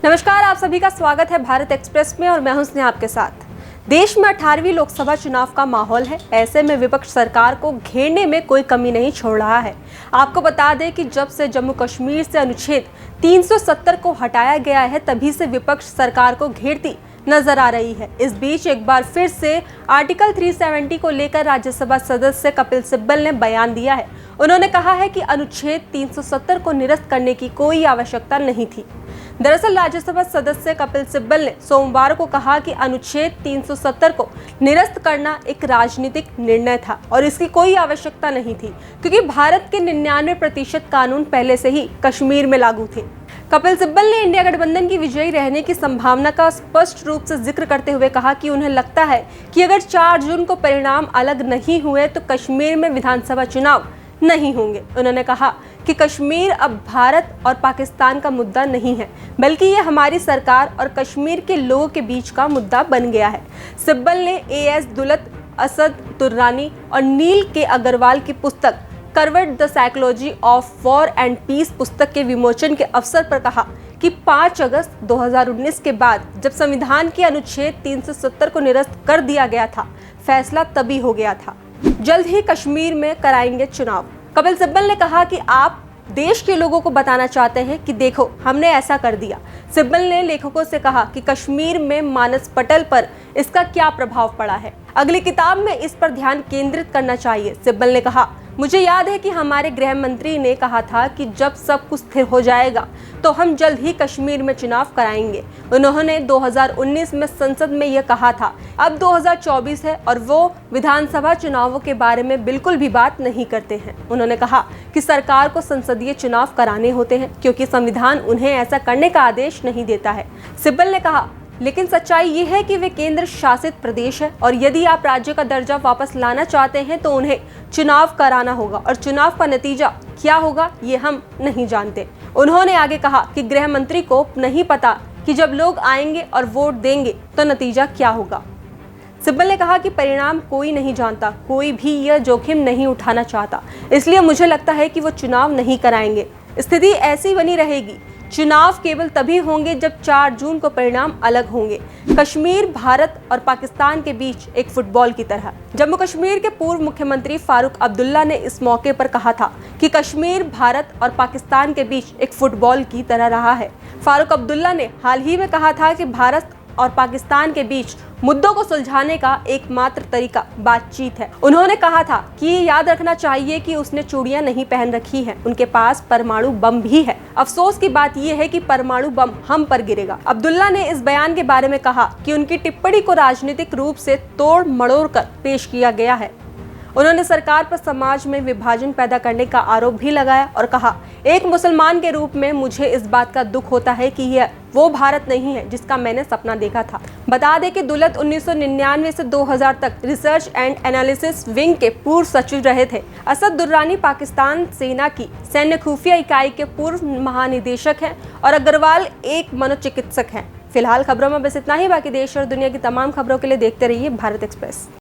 नमस्कार, आप सभी का स्वागत है भारत एक्सप्रेस में और मैं हूं स्नेहा आपके साथ। देश में 18वीं लोकसभा चुनाव का माहौल है। ऐसे में विपक्ष सरकार को घेरने में कोई कमी नहीं छोड़ रहा है। आपको बता दें कि जब से जम्मू कश्मीर से अनुच्छेद 370 को हटाया गया है, तभी से विपक्ष सरकार को घेरती नजर आ रही है। इस बीच एक बार फिर से आर्टिकल 370 को लेकर राज्यसभा सदस्य कपिल सिब्बल ने बयान दिया है। उन्होंने कहा है कि अनुच्छेद 370 को निरस्त करने की कोई आवश्यकता नहीं थी। दरअसल राज्यसभा सदस्य कपिल सिब्बल ने सोमवार को कहा कि अनुच्छेद 370 को निरस्त करना एक राजनीतिक निर्णय था और इसकी कोई आवश्यकता नहीं थी, क्योंकि भारत के 99% कानून पहले से ही कश्मीर में लागू थे। कपिल सिब्बल ने इंडिया गठबंधन की विजयी रहने की संभावना का स्पष्ट रूप से जिक्र करते हुए कहा कि उन्हें लगता है कि अगर 4 जून को परिणाम अलग नहीं हुए तो कश्मीर में विधानसभा चुनाव नहीं होंगे। उन्होंने कहा कि कश्मीर अब भारत और पाकिस्तान का मुद्दा नहीं है, बल्कि ये हमारी सरकार और कश्मीर के लोगों के बीच का मुद्दा बन गया है। सिब्बल ने एएस दुलत, असद दुर्रानी और नील के अग्रवाल की पुस्तक Karvat the psychology of war and peace पुस्तक के विमोचन के अवसर पर कहा कि 5 अगस्त 2019 के बाद जब संविधान के अनुच्छेद 370 को निरस्त कर दिया गया था, फैसला तभी हो गया था। जल्द ही कश्मीर में कराएंगे चुनाव। कपिल सिब्बल ने कहा कि आप देश के लोगों को बताना चाहते हैं कि देखो, हमने ऐसा कर दिया। सिब्बल ने लेखकों से कहा कि कश्मीर में मानस पटल पर इसका क्या प्रभाव पड़ा है, अगली किताब में इस पर ध्यान केंद्रित करना चाहिए। सिब्बल ने कहा, मुझे याद है कि हमारे गृह मंत्री ने कहा था कि जब सब कुछ स्थिर हो जाएगा तो हम जल्द ही कश्मीर में चुनाव कराएंगे। उन्होंने 2019 में संसद में यह कहा था। अब 2024 है और वो विधानसभा चुनावों के बारे में बिल्कुल भी बात नहीं करते हैं। उन्होंने कहा कि सरकार को संसदीय चुनाव कराने होते हैं क्योंकि संविधान उन्हें ऐसा करने का आदेश नहीं देता है। सिब्बल ने कहा, लेकिन सच्चाई ये है कि वे केंद्र शासित प्रदेश है और यदि आप राज्य का दर्जा वापस लाना चाहते हैं तो उन्हें चुनाव कराना होगा और चुनाव का नतीजा क्या होगा ये हम नहीं जानते। उन्होंने आगे कहा कि गृह मंत्री को नहीं पता कि जब लोग आएंगे और वोट देंगे तो नतीजा क्या होगा। सिब्बल ने कहा कि परिणाम कोई नहीं जानता, कोई भी यह जोखिम नहीं उठाना चाहता, इसलिए मुझे लगता है कि वो चुनाव नहीं कराएंगे। स्थिति ऐसी बनी रहेगी। चुनाव केवल तभी होंगे जब 4 जून को परिणाम अलग होंगे। कश्मीर भारत और पाकिस्तान के बीच एक फुटबॉल की तरह। जम्मू कश्मीर के पूर्व मुख्यमंत्री फारूक अब्दुल्ला ने इस मौके पर कहा था कि कश्मीर भारत और पाकिस्तान के बीच एक फुटबॉल की तरह रहा है। फारूक अब्दुल्ला ने हाल ही में कहा था कि भारत और पाकिस्तान के बीच मुद्दों को सुलझाने का एकमात्र तरीका बातचीत है। उन्होंने कहा था कि ये याद रखना चाहिए कि उसने चूड़ियां नहीं पहन रखी हैं, उनके पास परमाणु बम भी है। अफसोस की बात यह है कि परमाणु बम हम पर गिरेगा। अब्दुल्ला ने इस बयान के बारे में कहा कि उनकी टिप्पणी को राजनीतिक रूप से तोड़ मड़ोड़ कर पेश किया गया है। उन्होंने सरकार पर समाज में विभाजन पैदा करने का आरोप भी लगाया और कहा, एक मुसलमान के रूप में मुझे इस बात का दुख होता है कि यह वो भारत नहीं है जिसका मैंने सपना देखा था। बता दें कि दुलत 1999 से 2000 तक रिसर्च एंड एनालिसिस विंग के पूर्व सचिव रहे थे। असद दुर्रानी पाकिस्तान सेना की सैन्य खुफिया इकाई के पूर्व महानिदेशक हैं और अग्रवाल एक मनोचिकित्सक हैं। फिलहाल खबरों में बस इतना ही। बाकी देश और दुनिया की तमाम खबरों के लिए देखते रहिए भारत एक्सप्रेस।